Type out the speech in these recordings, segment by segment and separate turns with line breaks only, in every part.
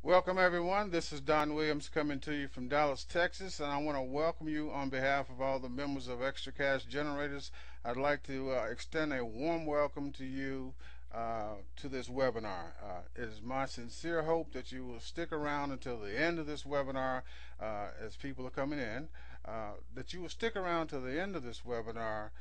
Welcome everyone. This is Don Williams coming to you from Dallas, Texas, and I want to welcome you on behalf of all the members of Extra Cash Generators. I'd like to extend a warm welcome to you to this webinar. It is my sincere hope that you will stick around until the end of this webinar as people are coming in, that you will stick around to the end of this webinar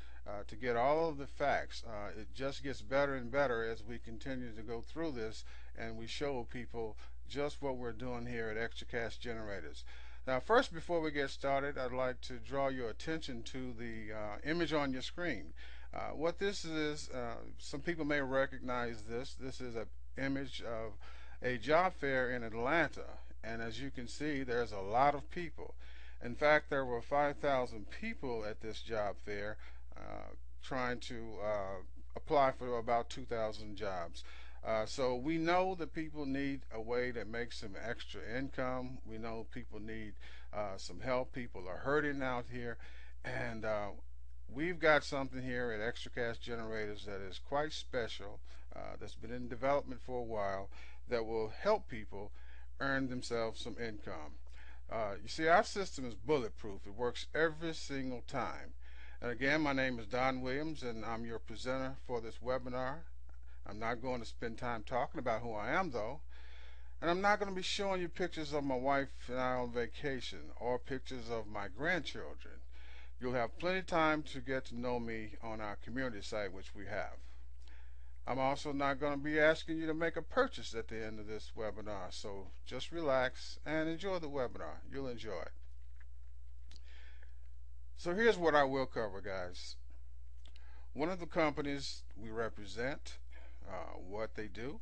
to get all of the facts. It just gets better and better as we continue to go through this and we show people just what we're doing here at Extra Cash Generators. Now first, before we get started, I'd like to draw your attention to the image on your screen. What this is, some people may recognize this. This is an image of a job fair in Atlanta, and as you can see, there's a lot of people. In fact, there were 5,000 people at this job fair trying to apply for about 2,000 jobs. So we know that people need a way to make some extra income. We know people need some help. People are hurting out here, and we've got something here at Extra Cash Generators that is quite special, that's been in development for a while, that will help people earn themselves some income. You see, our system is bulletproof. It works every single time. And again, my name is Don Williams, and I'm your presenter for this webinar. I'm not going to spend time talking about who I am, though, and I'm not going to be showing you pictures of my wife and I on vacation or pictures of my grandchildren. You'll have plenty of time to get to know me on our community site, which we have. I'm also not going to be asking you to make a purchase at the end of this webinar, so just relax and enjoy the webinar. You'll enjoy it. So here's what I will cover, guys. One of the companies we represent, what they do,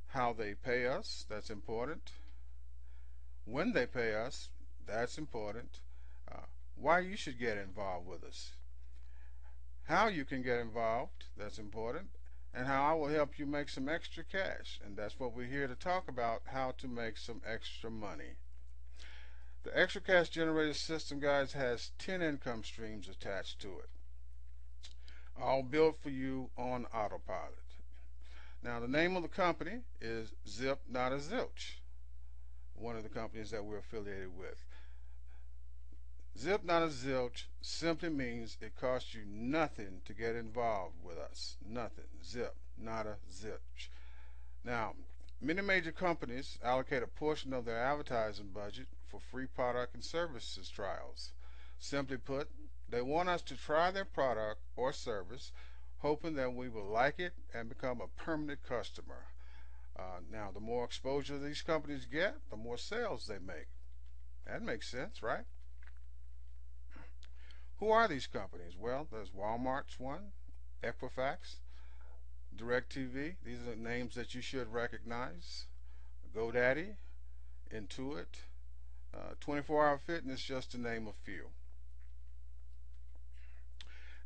how they pay us, that's important. When they pay us, that's important. Why you should get involved with us. How you can get involved, that's important. And how I will help you make some extra cash. And that's what we're here to talk about, how to make some extra money. The Extra Cash Generator system, guys, has 10 income streams attached to it, all built for you on autopilot. Now, the name of the company is Zip Not a Zilch, one of the companies that we're affiliated with. Zip Not a Zilch simply means it costs you nothing to get involved with us. Nothing. Zip Not a Zilch. Now, many major companies allocate a portion of their advertising budget for free product and services trials. Simply put, they want us to try their product or service, hoping that we will like it and become a permanent customer. Now, the more exposure these companies get, the more sales they make. That makes sense, right? Who are these companies? Well, there's Walmart's one, Equifax, DirecTV. These are names that you should recognize. GoDaddy, Intuit, 24 Hour Fitness, just to name a few.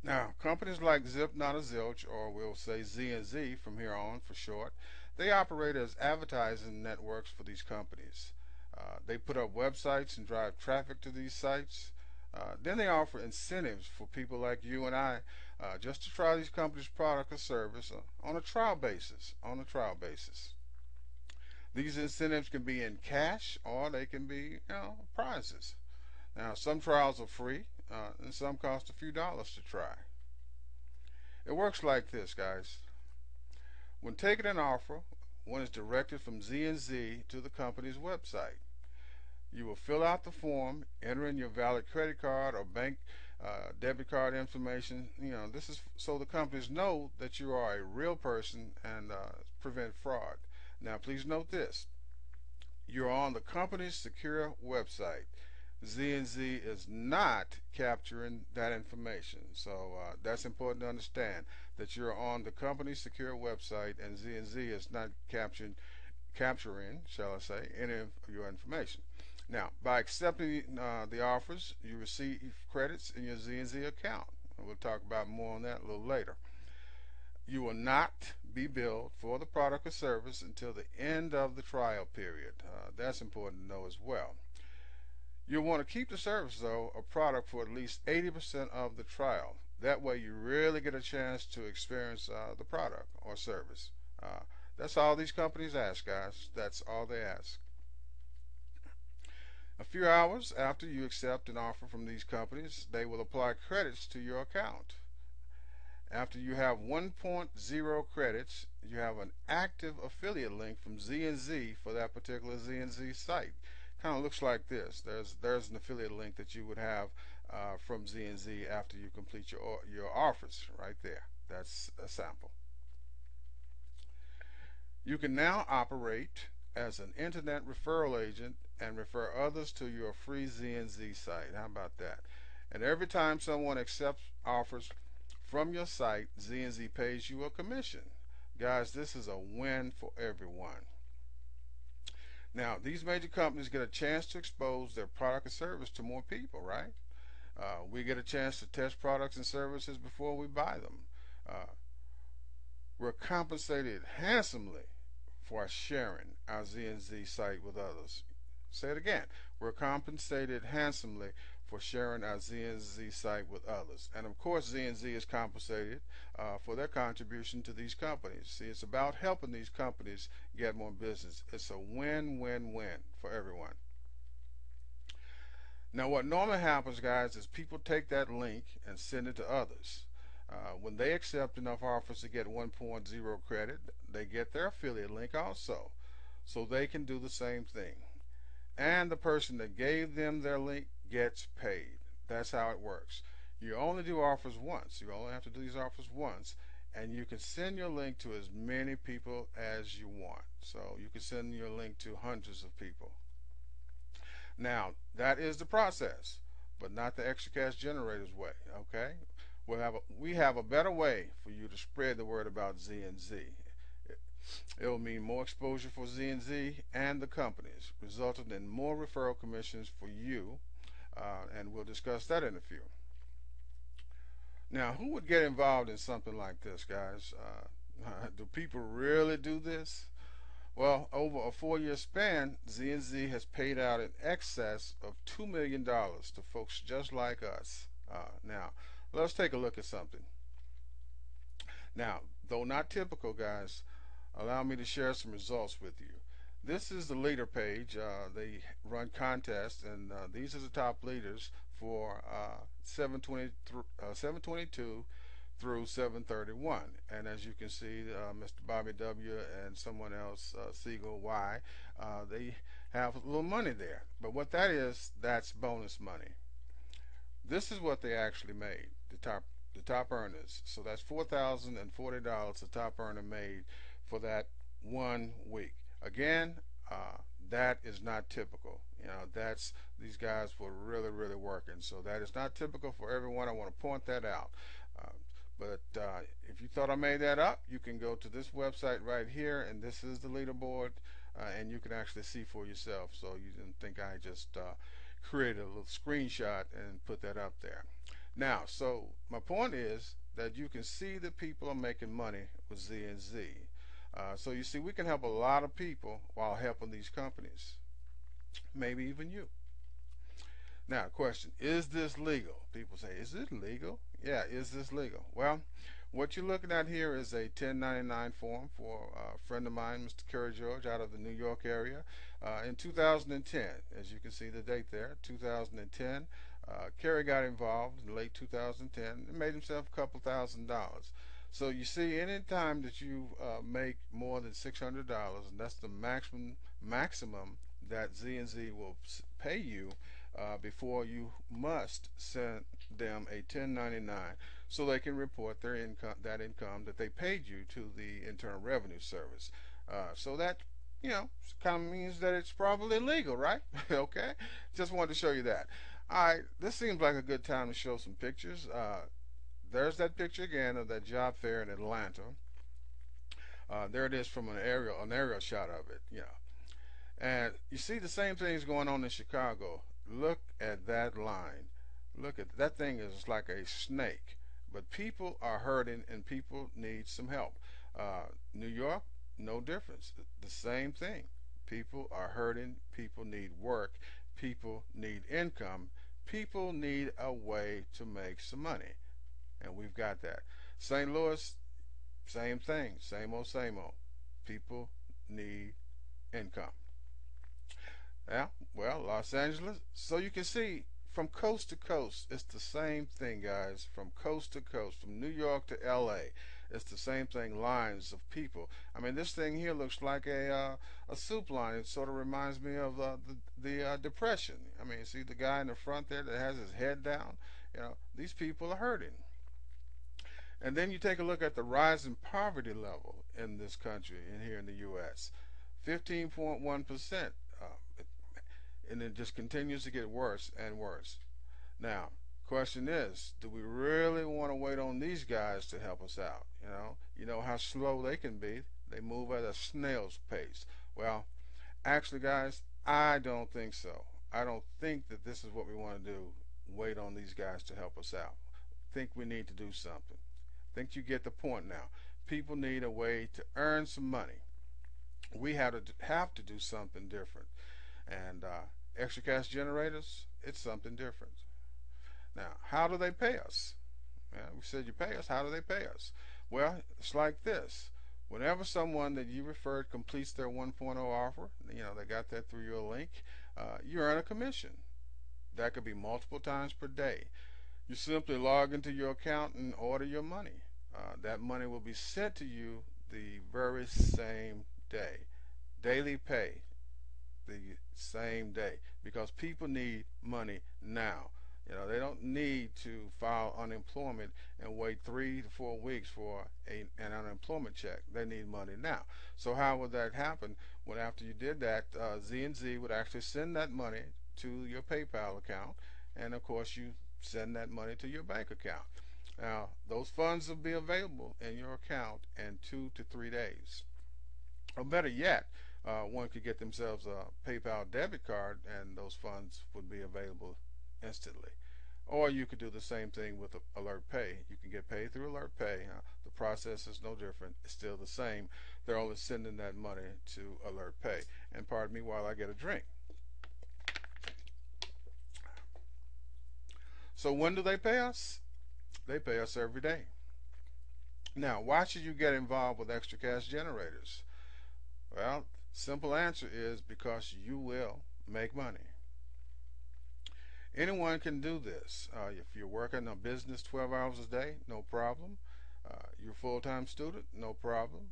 Now, companies like Zip Not a Zilch, or we'll say Z&Z from here on for short, they operate as advertising networks for these companies. They put up websites and drive traffic to these sites. Then they offer incentives for people like you and I just to try these companies' product or service on a trial basis. These incentives can be in cash or they can be, prizes. Now, some trials are free and some cost a few dollars to try. It works like this, guys. When taking an offer, one is directed from Z&Z to the company's website. You will fill out the form, enter in your valid credit card or bank debit card information. This is so the companies know that you are a real person and prevent fraud. Now, please note this. You're on the company's secure website. Z&Z is not capturing that information. So that's important to understand, that you're on the company's secure website and Z&Z is not capturing, shall I say, any of your information. Now, by accepting the offers, you receive credits in your Z&Z account. We'll talk about more on that a little later. You will not be billed for the product or service until the end of the trial period. That's important to know as well. You'll want to keep the service, though, or product for at least 80% of the trial. That way you really get a chance to experience the product or service. That's all these companies ask, guys. That's all they ask. A few hours after you accept an offer from these companies, they will apply credits to your account. After you have 1.0 credits, you have an active affiliate link from Z&Z for that particular Z&Z site. Kind of looks like this. There's an affiliate link that you would have from Z&Z after you complete your offers right there. That's a sample. You can now operate as an internet referral agent and refer others to your free Z&Z site. How about that? And every time someone accepts offers from your site, Z&Z pays you a commission. Guys, this is a win for everyone. Now, these major companies get a chance to expose their product and service to more people, right? We get a chance to test products and services before we buy them. Uh, we're compensated handsomely for sharing our Z&Z site with others. Say it again. We're compensated handsomely for sharing our Z&Z site with others. And of course, Z&Z is compensated for their contribution to these companies. See, it's about helping these companies get more business. It's a win-win-win for everyone. Now, what normally happens, guys, is people take that link and send it to others. When they accept enough offers to get 1.0 credit, they get their affiliate link also, so they can do the same thing. And the person that gave them their link gets paid. That's how it works. You only do offers once. You only have to do these offers once, and you can send your link to as many people as you want. So you can send your link to hundreds of people. Now, that is the process, but not the ExtraCash Generators way, okay? We have a better way for you to spread the word about Z&Z. It will mean more exposure for Z&Z and the companies, resulting in more referral commissions for you, and we'll discuss that in a few. Now, who would get involved in something like this, guys? Do people really do this? Well, over a 4-year span, Z&Z has paid out in excess of $2 million to folks just like us. Now, let's take a look at something. Now, though not typical, guys, allow me to share some results with you. This is the leader page. They run contests, and these are the top leaders for 722 through 731. And as you can see, Mr. Bobby W. and someone else, Siegel Y, they have a little money there. But what that is, that's bonus money. This is what they actually made, the top earners. So that's $4,040 the top earner made for that 1 week. Again, that is not typical. You know, these guys were really working. So that is not typical for everyone. I want to point that out. But if you thought I made that up, you can go to this website right here, and this is the leaderboard, and you can actually see for yourself. So you didn't think I just created a little screenshot and put that up there. Now, so my point is that you can see that people are making money with Z&Z. So you see, we can help a lot of people while helping these companies, maybe even you. Now, question, is this legal? People say, is it legal? Yeah, is this legal? Well, what you're looking at here is a 1099 form for a friend of mine, Mr. Kerry George, out of the New York area in 2010. As you can see the date there, 2010. Kerry got involved in late 2010 and made himself a couple $1,000s. So you see, any time that you make more than $600, and that's the maximum that Z&Z will pay you, before you must send them a 1099 so they can report their income, that they paid you, to the Internal Revenue Service. So that, you know, kind of means that it's probably legal, right? Okay, just wanted to show you that. All right, this seems like a good time to show some pictures. There's that picture again of that job fair in Atlanta. There it is from an aerial shot of it. Yeah, and you see the same things going on in Chicago. Look at that line. Look at that thing, is like a snake. But people are hurting and people need some help. New York, no difference. The same thing. People are hurting. People need work. People need income. People need a way to make some money. And we've got that. St. Louis, same thing. Same old, same old. People need income. Yeah, well, Los Angeles. So you can see from coast to coast, it's the same thing, guys. From coast to coast, from New York to LA, it's the same thing. Lines of people. I mean, this thing here looks like a soup line. It sort of reminds me of the Depression. I mean, see the guy in the front there that has his head down. You know, these people are hurting. And then you take a look at the rising poverty level in this country, in here in the U.S. 15.1%. And it just continues to get worse and worse. Now, question is, do we really want to wait on these guys to help us out? You know how slow they can be. They move at a snail's pace. Well, actually, guys, I don't think so. I don't think that this is what we want to do. Wait on these guys to help us out. I think we need to do something. I think you get the point now. People need a way to earn some money. We have to do something different. And extra cash generators, it's something different. Now, how do they pay us? Yeah, we said you pay us. How do they pay us? Well, it's like this. Whenever someone that you referred completes their 1.0 offer, they got that through your link, you earn a commission. That could be multiple times per day. You simply log into your account and order your money. That money will be sent to you the very same day. Daily pay, the same day, because people need money now. They don't need to file unemployment and wait 3 to 4 weeks for an unemployment check. They need money now. So how would that happen? Well, after you did that, Z&Z would actually send that money to your PayPal account, and of course you send that money to your bank account. Now, those funds will be available in your account in 2 to 3 days. Or better yet, one could get themselves a PayPal debit card and those funds would be available instantly. Or you could do the same thing with Alert Pay. You can get paid through Alert Pay. The process is no different. It's still the same. They're only sending that money to Alert Pay. And pardon me while I get a drink. So when do they pay us? They pay us every day. Now, why should you get involved with extra cash generators? Well, simple answer is because you will make money. Anyone can do this. If you're working a business 12 hours a day, no problem. You're a full-time student, no problem.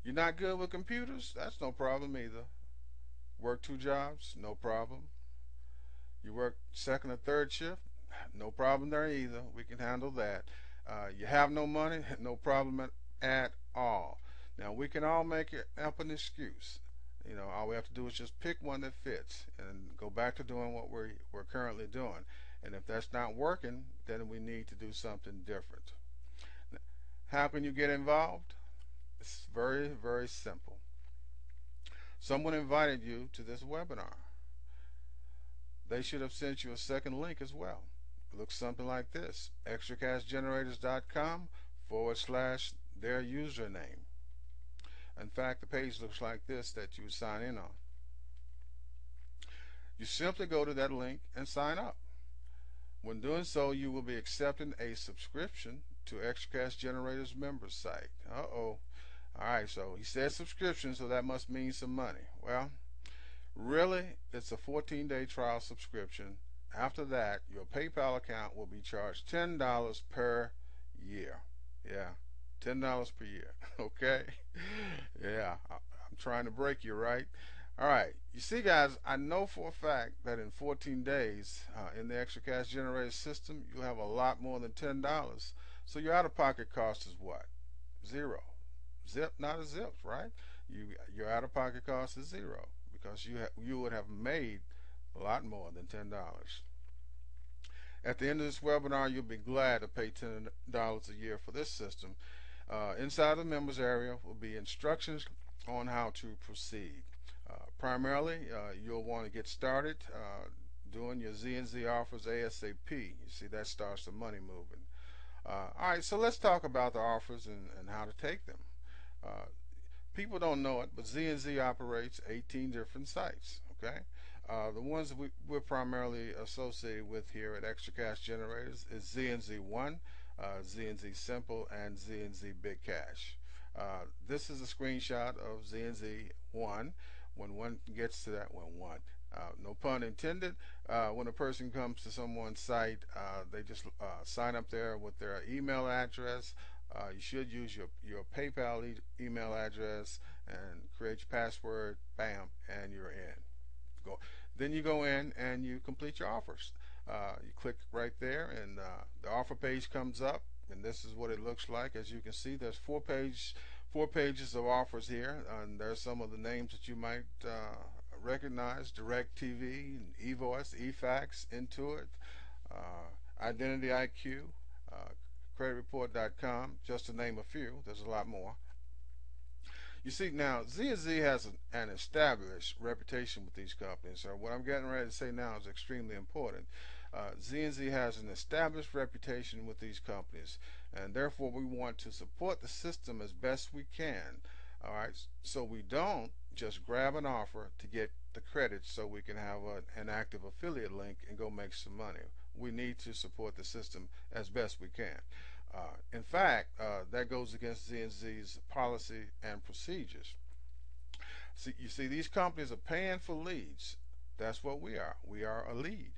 You're not good with computers, that's no problem either. Work 2 jobs, no problem. You work second or third shift, no problem there either. We can handle that. You have no money, no problem at all. Now, we can all make up an excuse. All we have to do is just pick one that fits and go back to doing what we're currently doing. And if that's not working, then we need to do something different. How can you get involved? It's very, very simple. Someone invited you to this webinar. They should have sent you a second link as well. It looks something like this: extracashgenerators.com/their username. In fact, the page looks like this that you would sign in on. You simply go to that link and sign up. When doing so, you will be accepting a subscription to Extra Cash Generators members site. Uh-oh. Alright, so he said subscription, so that must mean some money. Well, really, it's a 14-day trial subscription. After that, your PayPal account will be charged $10 per year. Yeah, $10 per year. Okay? Yeah, I'm trying to break you, right? All right. You see, guys, I know for a fact that in 14 days in the Extra Cash Generator system, you'll have a lot more than $10. So your out-of-pocket cost is what? Zero. Zip, not a zip, right? Your out-of-pocket cost is zero because you would have made a lot more than $10. At the end of this webinar, you'll be glad to pay $10 a year for this system. Inside the members area will be instructions on how to proceed. Primarily, you'll want to get started doing your Z&Z offers ASAP. You see, that starts the money moving. Alright, so let's talk about the offers and how to take them. People don't know it, but Z&Z operates 18 different sites. Okay, the ones that we're primarily associated with here at Extra Cash Generators is Z&Z1, Z&Z Simple, and Z&Z Big Cash. This is a screenshot of Z&Z1. when one gets to that, no pun intended, when a person comes to someone's site, they just sign up there with their email address. You should use your PayPal email address and create your password. Bam, and you're in. Go. Then you go in and you complete your offers. You click right there, and the offer page comes up, and this is what it looks like. As you can see, there's four pages of offers here, and there's some of the names that you might recognize: DirecTV, eVoice, eFax, Intuit, Identity IQ, uh, CreditReport.com, just to name a few. There's a lot more. You see, now Z&Z has an established reputation with these companies. So what I'm getting ready to say now is extremely important. Z&Z has an established reputation with these companies, and therefore we want to support the system as best we can. All right, so we don't just grab an offer to get the credits so we can have an active affiliate link and go make some money. We need to support the system as best we can. In fact, that goes against Z&Z's policy and procedures. See, you see, these companies are paying for leads. That's what we are. We are a lead.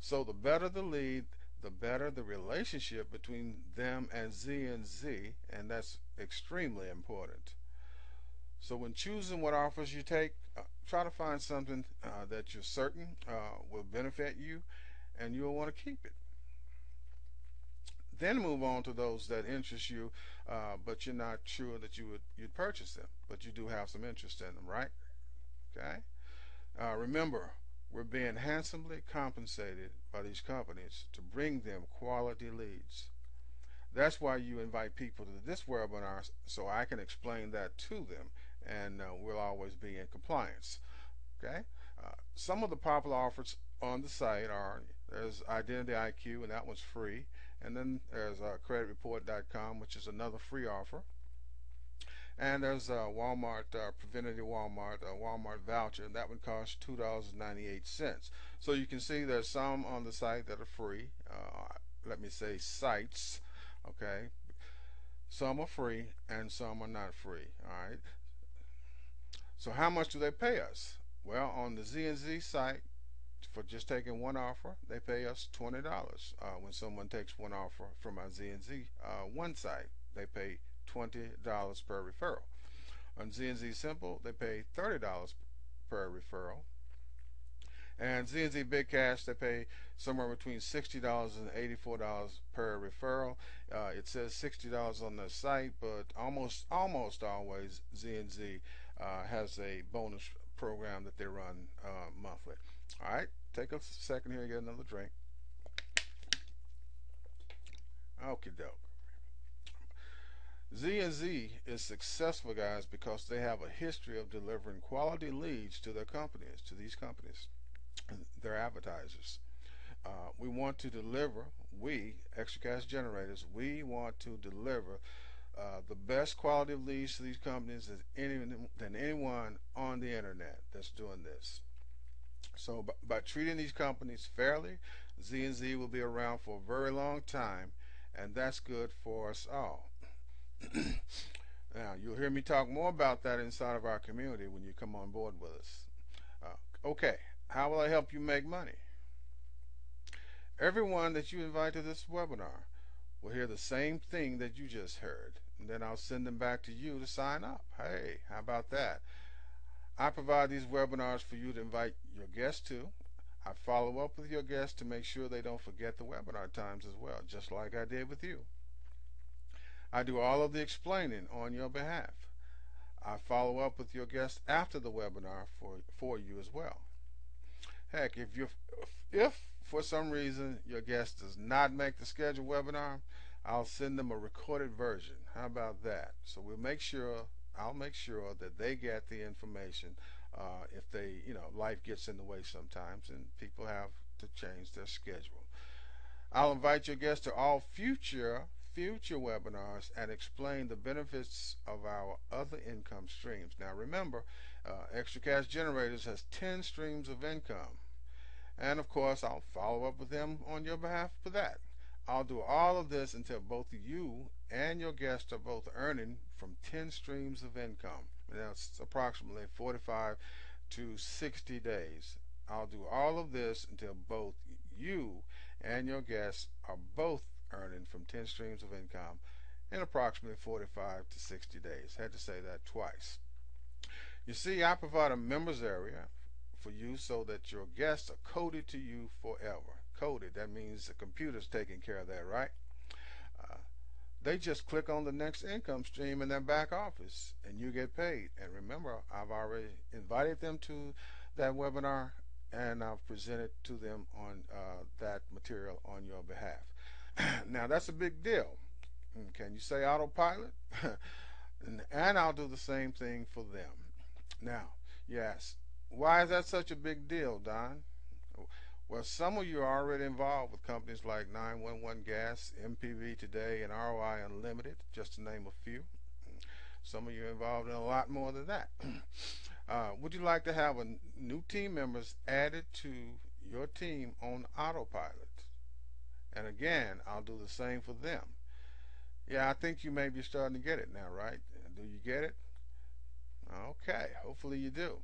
So the better the lead, the better the relationship between them and Z&Z, and that's extremely important. So when choosing what offers you take, try to find something that you're certain will benefit you, and you'll want to keep it. Then move on to those that interest you, but you're not sure that you'd purchase them, but you do have some interest in them, right? Okay. Remember, we're being handsomely compensated by these companies to bring them quality leads. That's why you invite people to this webinar, so I can explain that to them, and we'll always be in compliance. Okay. Some of the popular offers on the site are: there's Identity IQ, and that one's free. And then there's CreditReport.com, which is another free offer. And there's Walmart, Preventative Walmart, Walmart voucher, and that one costs $2.98. So you can see there's some on the site that are free. Let me say sites, okay? Some are free and some are not free, all right? So how much do they pay us? Well, on the Z&Z site, for just taking one offer, they pay us $20. When someone takes one offer from our Z&Z one site, they pay $20 per referral. On Z&Z Simple, they pay $30 per referral. And Z&Z Big Cash, they pay somewhere between $60 and $84 per referral. It says $60 on the site, but almost always Z&Z has a bonus program that they run monthly. All right, take a second here and get another drink. Okie doke. Z&Z is successful, guys, because they have a history of delivering quality leads to their companies, to these companies, their advertisers. We, Extra Cash Generators, we want to deliver the best quality of leads to these companies than anyone on the internet that's doing this. So by treating these companies fairly, Z&Z will be around for a very long time, and that's good for us all. Now, you'll hear me talk more about that inside of our community when you come on board with us. Okay, how will I help you make money? Everyone that you invite to this webinar will hear the same thing that you just heard, and then I'll send them back to you to sign up. Hey, how about that? I provide these webinars for you to invite your guests to. I follow up with your guests to make sure they don't forget the webinar times as well, just like I did with you. I do all of the explaining on your behalf. I follow up with your guests after the webinar for you as well. Heck, if for some reason your guest does not make the scheduled webinar, I'll send them a recorded version. How about that? So I'll make sure that they get the information. If life gets in the way sometimes, and people have to change their schedule. I'll invite your guests to all future webinars and explain the benefits of our other income streams. Now remember, Extra Cash Generators has 10 streams of income, and of course I'll follow up with them on your behalf for that. I'll do all of this until both you and your guests are both earning from 10 streams of income. That's approximately 45 to 60 days. I'll do all of this until both you and your guests are both earning from 10 streams of income in approximately 45 to 60 days. Had to say that twice. You see, I provide a members area for you so that your guests are coded to you forever. Coded, that means the computer's taking care of that, right? Uh, they just click on the next income stream in their back office and you get paid. And remember, I've already invited them to that webinar and I've presented to them on that material on your behalf. Now, that's a big deal. Can you say autopilot? And I'll do the same thing for them. Now, yes, why is that such a big deal, Don? Well, some of you are already involved with companies like 911 Gas, MPV Today, and ROI Unlimited, just to name a few. Some of you are involved in a lot more than that. Would you like to have new team members added to your team on autopilot? And again, I'll do the same for them. Yeah, I think you may be starting to get it now, right? Do you get it? Okay, hopefully you do.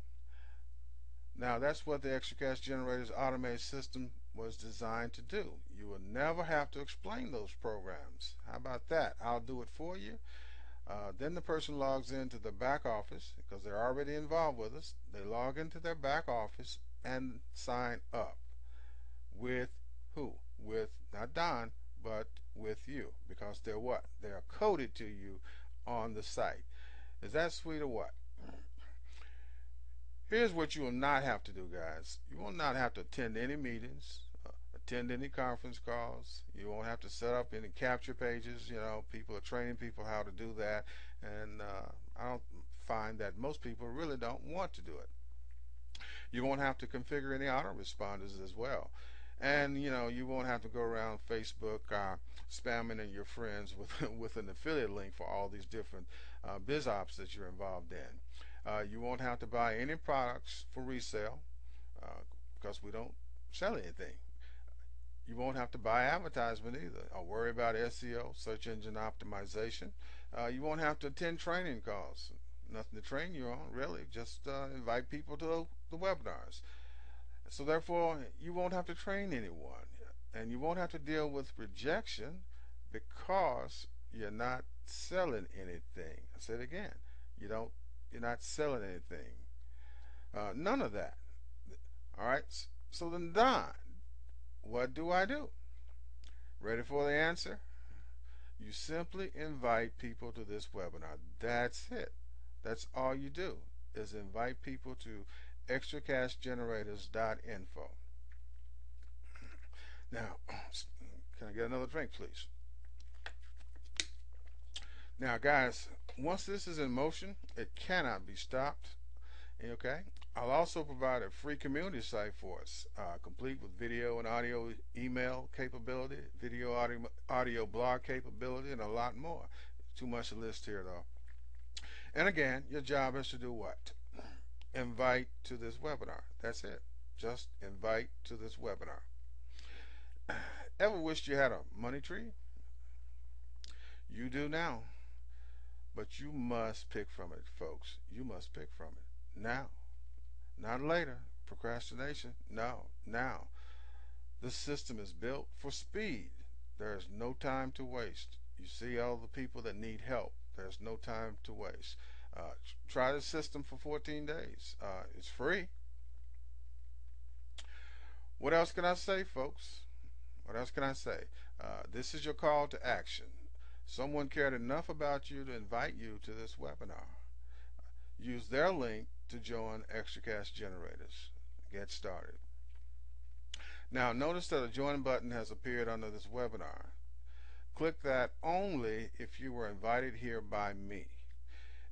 Now, that's what the ExtraCash Generators automated system was designed to do. You will never have to explain those programs. How about that? I'll do it for you. Then the person logs into the back office because they're already involved with us. They log into their back office and sign up with who? With not Don, but with you, because they're what? They are coded to you on the site. Is that sweet or what? Here's what you will not have to do, guys. You will not have to attend any meetings, attend any conference calls. You won't have to set up any capture pages. You know, people are training people how to do that, and I don't find that most people really don't want to do it. You won't have to configure any autoresponders as well. And you know, you won't have to go around Facebook spamming your friends with with an affiliate link for all these different biz ops that you're involved in. You won't have to buy any products for resale because we don't sell anything. You won't have to buy advertisement either or worry about SEO, search engine optimization. You won't have to attend training calls. Nothing to train you on, really. Just invite people to the webinars. So therefore, you won't have to train anyone. And you won't have to deal with rejection because you're not selling anything. I said again, you're not selling anything. None of that. All right. So then, Don, what do I do? Ready for the answer? You simply invite people to this webinar. That's it. That's all you do is invite people to extracashgenerators.info. Now, can I get another drink, please? Now, guys, once this is in motion, it cannot be stopped. Okay? I'll also provide a free community site for us, complete with video and audio email capability, video audio blog capability, and a lot more. Too much to list here, though. And again, your job is to do what? Invite to this webinar. That's it. Just invite to this webinar. Ever wished you had a money tree? You do now. But you must pick from it, folks. You must pick from it. Now. Not later. Procrastination. No. Now. This system is built for speed. There's no time to waste. You see all the people that need help. There's no time to waste. Try the system for 14 days. It's free. What else can I say, folks? What else can I say? This is your call to action. Someone cared enough about you to invite you to this webinar. Use their link to join ExtraCash Generators. Get started. Now, notice that a join button has appeared under this webinar. Click that only if you were invited here by me.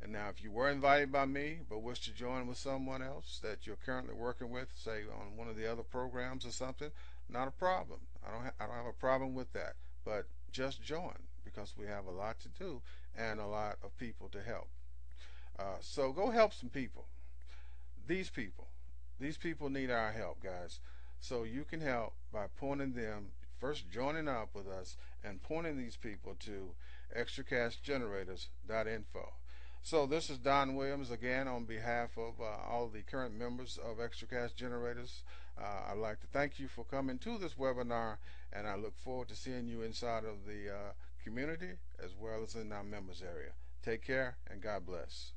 And now, if you were invited by me but wish to join with someone else that you're currently working with, say on one of the other programs or something, not a problem. I don't have a problem with that. But just join, because we have a lot to do and a lot of people to help. So go help some people. These people need our help, guys. So you can help by pointing them, first joining up with us and pointing these people to extracashgenerators.info. So this is Don Williams again on behalf of all the current members of Extra Cash Generators. I'd like to thank you for coming to this webinar, and I look forward to seeing you inside of the community as well as in our members area. Take care and God bless.